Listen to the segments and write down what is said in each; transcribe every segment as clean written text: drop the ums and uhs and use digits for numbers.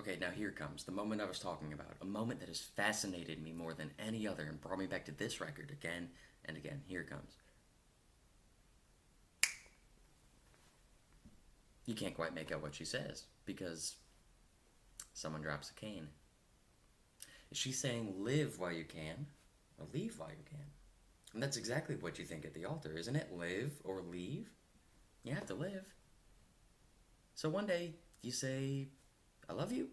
Okay, now here comes the moment I was talking about. A moment that has fascinated me more than any other and brought me back to this record again and again. Here it comes. You can't quite make out what she says because someone drops a cane. Is she saying live while you can or leave while you can? And that's exactly what you think at the altar, isn't it? Live or leave? You have to live. So one day you say, I love you.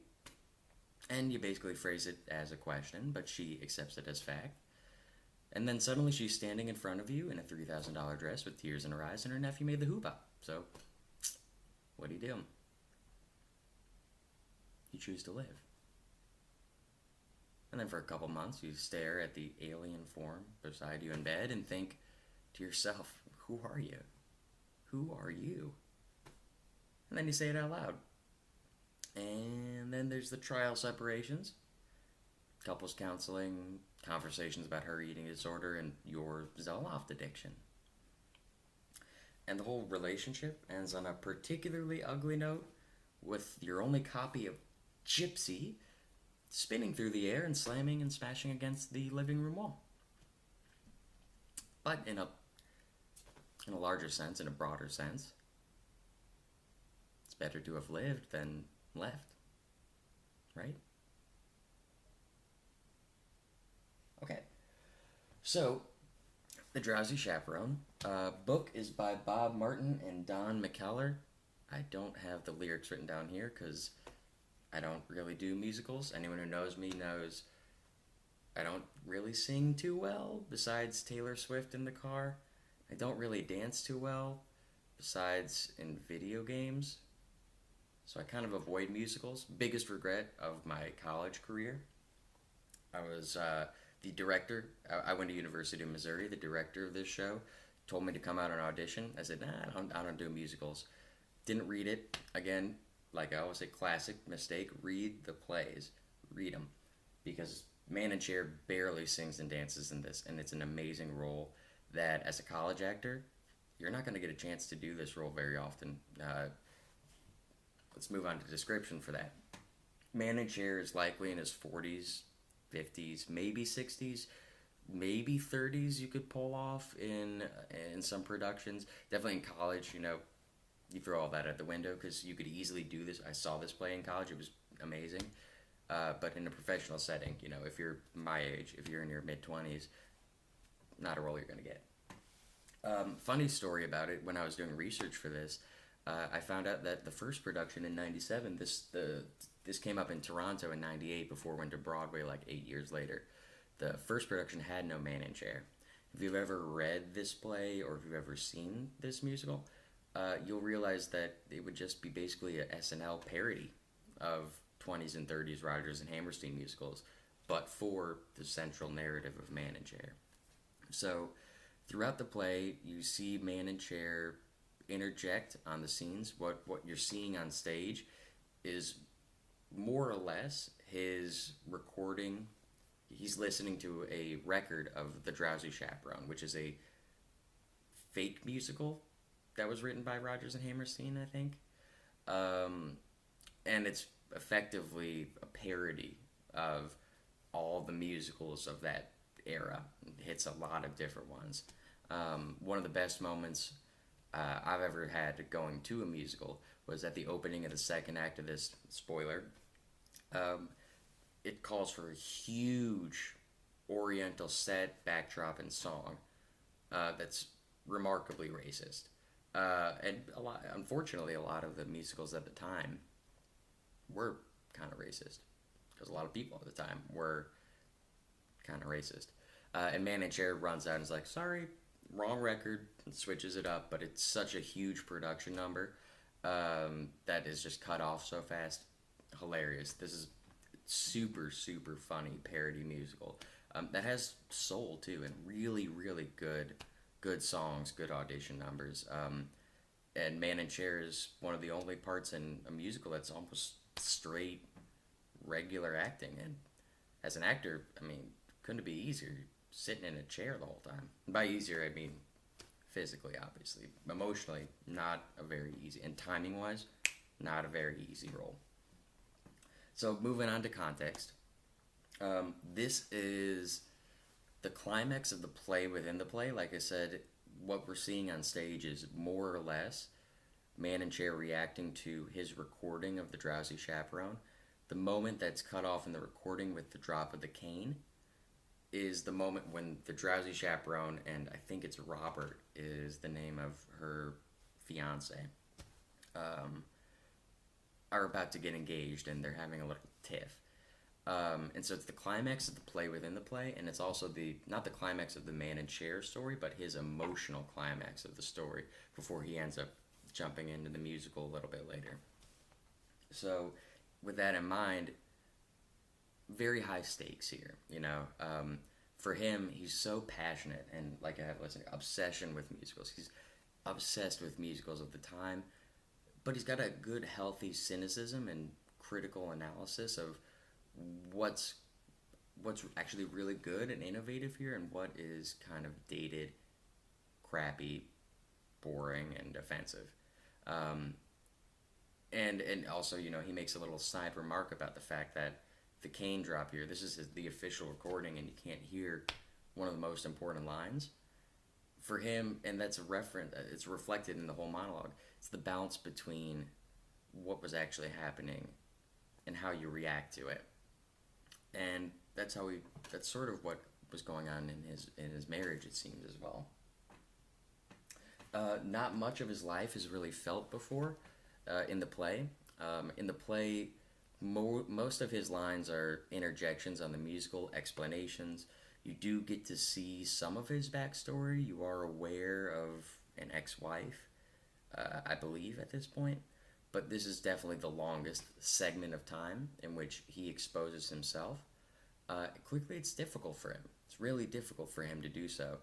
And you basically phrase it as a question, but she accepts it as fact. And then suddenly she's standing in front of you in a $3,000 dress with tears in her eyes, and her nephew made the huppah. So, what do? You choose to live. And then for a couple months, you stare at the alien form beside you in bed and think to yourself, who are you? Who are you? And then you say it out loud. And then there's the trial separations, couples counseling, conversations about her eating disorder, and your Zoloft addiction. And the whole relationship ends on a particularly ugly note, with your only copy of Gypsy spinning through the air and slamming and smashing against the living room wall. But in a larger sense, in a broader sense, it's better to have lived than left, right? Okay, so The Drowsy Chaperone book is by Bob Martin and Don McKellar. I don't have the lyrics written down here because I don't really do musicals. Anyone who knows me knows I don't really sing too well, besides Taylor Swift in the car. I don't really dance too well, besides in video games. So I kind of avoid musicals. Biggest regret of my college career. I was the director. I went to University of Missouri. The director of this show told me to come out and audition. I said, nah, I don't do musicals. Didn't read it. Again, like I always say, classic mistake. Read the plays. Read them. Because Man Chair barely sings and dances in this. And it's an amazing role that, as a college actor, you're not going to get a chance to do this role very often. Let's move on to description for that. Man Chair is likely in his 40s, 50s, maybe 60s, maybe 30s you could pull off in some productions. Definitely in college, you throw all that out the window because you could easily do this. I saw this play in college. It was amazing. But in a professional setting, if you're my age, if you're in your mid-20s, not a role you're going to get. Funny story about it, when I was doing research for this, I found out that the first production in 97, this came up in Toronto in 98 before it went to Broadway like 8 years later. The first production had no Man in Chair. If you've ever read this play or if you've ever seen this musical, you'll realize that it would just be basically a SNL parody of 20s and 30s Rodgers and Hammerstein musicals, but for the central narrative of Man in Chair. So throughout the play, you see Man in Chair interject on the scenes. What you're seeing on stage is more or less his recording. He's listening to a record of The Drowsy Chaperone, which is a fake musical that was written by Rodgers and Hammerstein, I think. And it's effectively a parody of all the musicals of that era. It hits a lot of different ones. One of the best moments I've ever had going to a musical was at the opening of the second act of this. Spoiler. It calls for a huge oriental set, backdrop, and song that's remarkably racist. And unfortunately, a lot of the musicals at the time were kind of racist, because a lot of people at the time were kind of racist. And Man in Chair runs out and is like, sorry, wrong record, and switches it up, but it's such a huge production number that is just cut off so fast. Hilarious. This is super, super funny parody musical that has soul too, and really, really good songs, good audition numbers. And Man in Chair is one of the only parts in a musical that's almost straight, regular acting. And as an actor, couldn't it be easier? You're sitting in a chair the whole time. And by easier, I mean physically, obviously. Emotionally, not a very easy. And timing-wise, not a very easy role. So moving on to context. This is the climax of the play within the play. Like I said, what we're seeing on stage is more or less Man in Chair reacting to his recording of the Drowsy Chaperone. The moment that's cut off in the recording with the drop of the cane is the moment when the Drowsy Chaperone, and I think it's Robert is the name of her fiance, are about to get engaged and they're having a little tiff. And so it's the climax of the play within the play, and it's also not the climax of the Man in Chair story, but his emotional climax of the story before he ends up jumping into the musical a little bit later. So with that in mind, very high stakes here, you know. For him, he's so passionate and, like I have listened, obsession with musicals. He's obsessed with musicals of the time, but he's got a good, healthy cynicism and critical analysis of what's actually really good and innovative here and what is kind of dated, crappy, boring, and offensive. And also, you know, he makes a little side remark about the fact that the cane drop here, this is the official recording and you can't hear one of the most important lines. For him, and that's it's reflected in the whole monologue, it's the balance between what was actually happening and how you react to it. And that's sort of what was going on in his marriage, it seems, as well. Not much of his life is really felt before in the play. In the play, most of his lines are interjections on the musical, explanations. You do get to see some of his backstory. You are aware of an ex-wife, I believe, at this point. But this is definitely the longest segment of time in which he exposes himself. Quickly, it's difficult for him. It's really difficult for him to do so.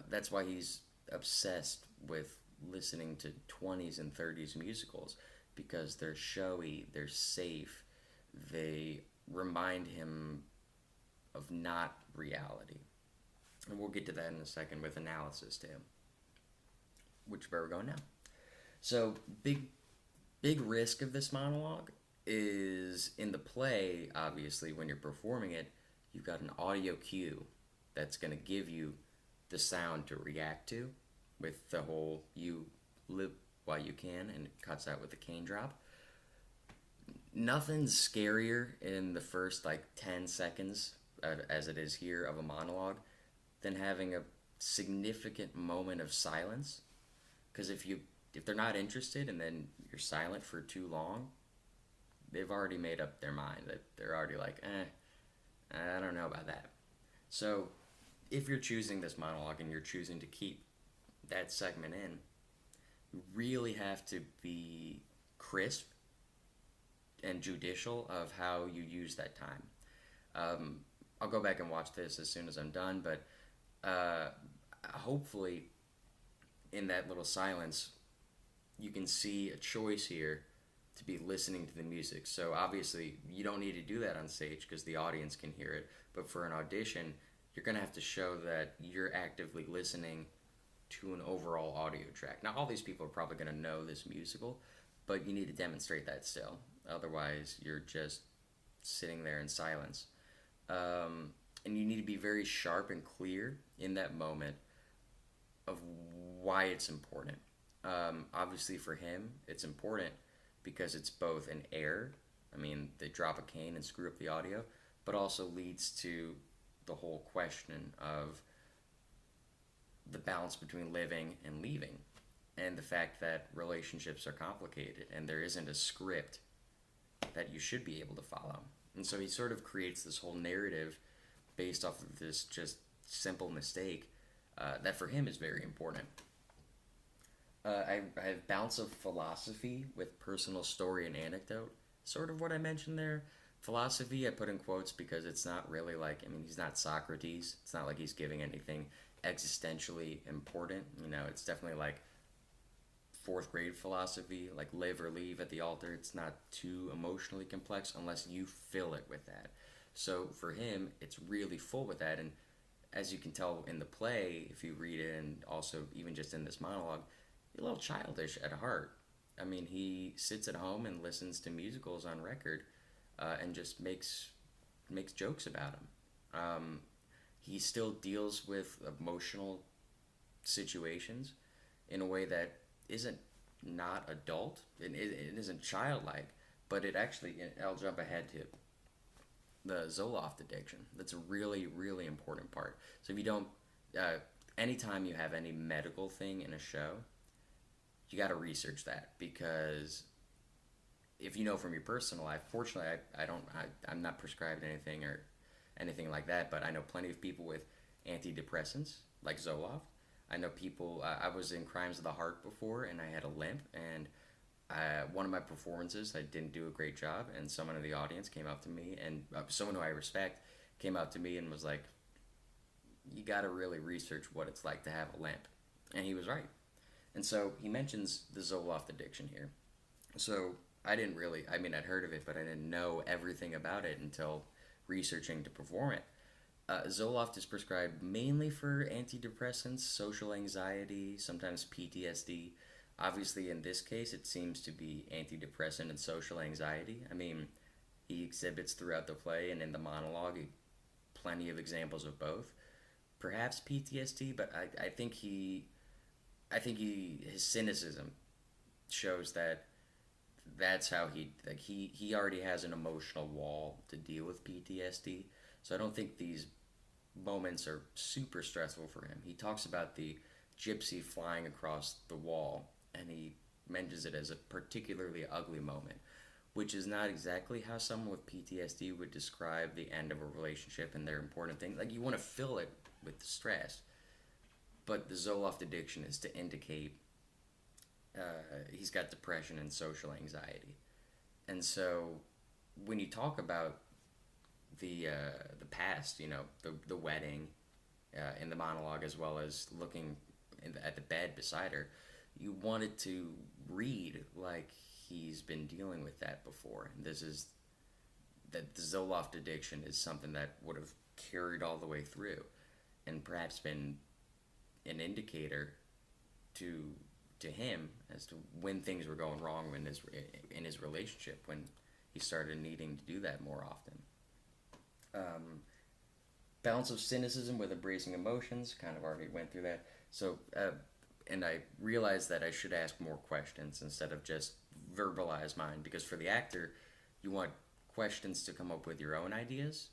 That's why he's obsessed with listening to 20s and 30s musicals, because they're showy, they're safe, they remind him of not reality. And we'll get to that in a second with analysis too. Which where we're going now. So big risk of this monologue is in the play, obviously, when you're performing it, you've got an audio cue that's going to give you the sound to react to with the whole you live while you can, and it cuts out with the cane drop. Nothing's scarier in the first 10 seconds, as it is here, of a monologue than having a significant moment of silence. Because if they're not interested and then you're silent for too long, they've already made up their mind that they're already like, I don't know about that. So if you're choosing this monologue and you're choosing to keep that segment in, you really have to be crisp and judicial of how you use that time. I'll go back and watch this as soon as I'm done, but hopefully in that little silence you can see a choice here to be listening to the music. So obviously you don't need to do that on stage because the audience can hear it, but for an audition you're going to have to show that you're actively listening to an overall audio track. Now all these people are probably going to know this musical, but you need to demonstrate that still. Otherwise you're just sitting there in silence. And you need to be very sharp and clear in that moment of why it's important. Obviously for him it's important because it's both an error, I mean they drop a cane and screw up the audio, but also leads to the whole question of the balance between living and leaving, and the fact that relationships are complicated and there isn't a script that you should be able to follow. And so he sort of creates this whole narrative based off of this just simple mistake that for him is very important. I have bounce of philosophy with personal story and anecdote. Sort of what I mentioned there. Philosophy I put in quotes because it's not really he's not Socrates. It's not like he's giving anything existentially important. It's definitely like 4th grade philosophy, like live or leave at the altar. It's not too emotionally complex unless you fill it with that. So for him, it's really full with that. And as you can tell in the play, if you read it, and also even just in this monologue, a little childish at heart. I mean, he sits at home and listens to musicals on record. and just makes jokes about him. He still deals with emotional situations in a way that isn't not adult. It isn't childlike, but it actually. I'll jump ahead to the Zoloft addiction. That's a really, really important part. So if you don't, anytime you have any medical thing in a show, you got to research that, because if you know from your personal life, fortunately, I'm not prescribed anything or anything like that, but I know plenty of people with antidepressants like Zoloft. I know people. I was in Crimes of the Heart before, and I had a limp, and one of my performances, I didn't do a great job, and someone in the audience came up to me, and someone who I respect came up to me and was like, "You got to really research what it's like to have a limp," and he was right. And so he mentions the Zoloft addiction here. So I didn't really. I mean, I'd heard of it, but I didn't know everything about it until researching to perform it. Zoloft is prescribed mainly for antidepressants, social anxiety, sometimes PTSD. Obviously, in this case, it seems to be antidepressant and social anxiety. I mean, he exhibits throughout the play and in the monologue plenty of examples of both. Perhaps PTSD, but his cynicism shows that that's how he already has an emotional wall to deal with PTSD. So I don't think these moments are super stressful for him. He talks about the gypsy flying across the wall, and he mentions it as a particularly ugly moment, which is not exactly how someone with PTSD would describe the end of a relationship and their important things. Like, you want to fill it with stress, but the Zoloft addiction is to indicate he's got depression and social anxiety. And so when you talk about the past, the wedding, in the monologue, as well as looking at the bed beside her, you wanted to read like he's been dealing with that before. And this is that the Zoloft addiction is something that would have carried all the way through, and perhaps been an indicator to him as to when things were going wrong in his relationship, when he started needing to do that more often. Balance of cynicism with embracing emotions, kind of already went through that. So, and I realized that I should ask more questions instead of just verbalize mine, because for the actor, you want questions to come up with your own ideas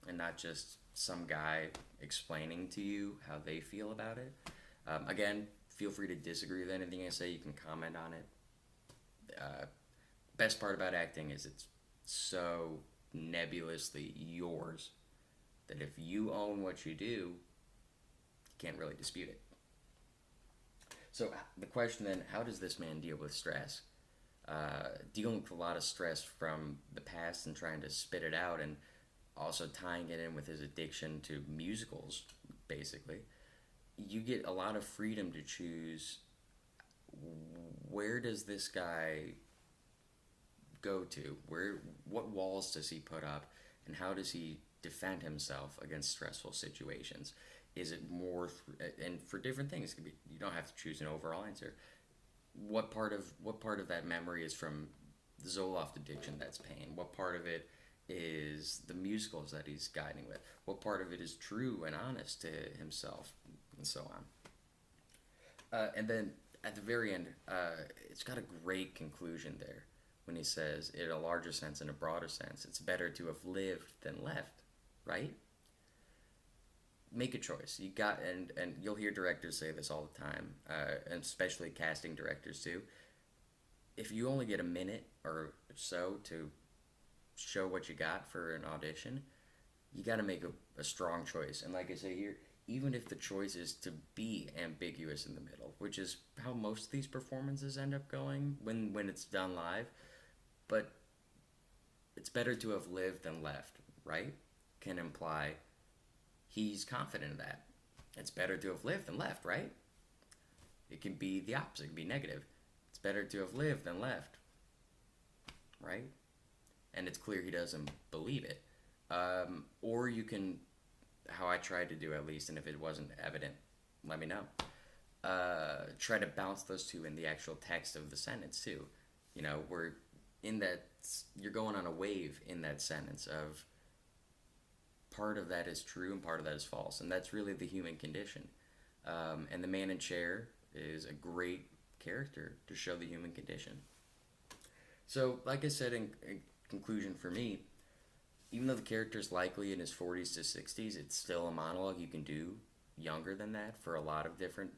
and not just some guy explaining to you how they feel about it. Again, feel free to disagree with anything I say. You can comment on it. Best part about acting is it's so nebulously yours that if you own what you do, you can't really dispute it. So the question then, how does this man deal with stress? Dealing with a lot of stress from the past and trying to spit it out, and also tying it in with his addiction to musicals, basically. You get a lot of freedom to choose, where does this guy go to? What walls does he put up, and how does he defend himself against stressful situations? Is it more, and for different things, it could be, you don't have to choose an overall answer. What part of that memory is from the Zoloft addiction, that's pain? What part of it is the musicals that he's guiding with? What part of it is true and honest to himself, and so on? And then at the very end, it's got a great conclusion there when he says, in a larger sense, in a broader sense, it's better to have lived than left, right? Make a choice. You got, and you'll hear directors say this all the time, and especially casting directors too. If you only get a minute or so to show what you got for an audition, you got to make a strong choice. And like I say here, even if the choice is to be ambiguous in the middle, which is how most of these performances end up going when it's done live, but it's better to have lived than left, right? Can imply he's confident in that. It's better to have lived than left, right? It can be the opposite, it can be negative. It's better to have lived than left, right? And it's clear he doesn't believe it. Or you can, how I tried to do at least, and if it wasn't evident, let me know. Try to bounce those two in the actual text of the sentence too. We're in that you're going on a wave in that sentence of part of that is true and part of that is false, and that's really the human condition. And the man in chair is a great character to show the human condition. So, like I said in conclusion for me, even though the character is likely in his 40s to 60s, it's still a monologue you can do younger than that for a lot of different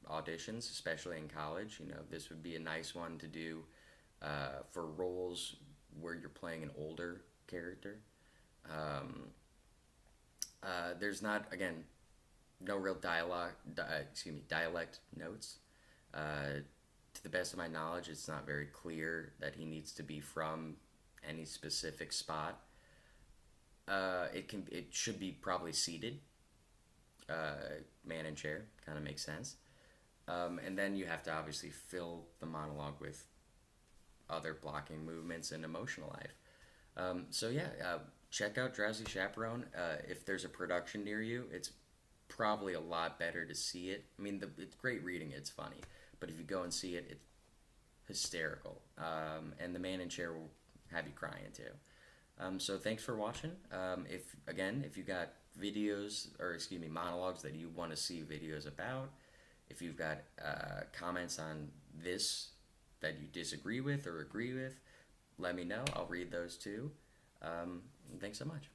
auditions, especially in college. You know, this would be a nice one to do for roles where you're playing an older character. Um, there's not, again, no real dialect notes. To the best of my knowledge, it's not very clear that he needs to be from any specific spot. It should be probably seated. Man in chair kind of makes sense. And then you have to obviously fill the monologue with other blocking movements and emotional life. Check out Drowsy Chaperone. If there's a production near you, it's probably a lot better to see it. I mean, it's great reading, it's funny. But if you go and see it, it's hysterical. And the man in chair will have you crying too. So thanks for watching. If you got monologues that you want to see videos about, if you've got comments on this that you disagree with or agree with, let me know. I'll read those too. Thanks so much.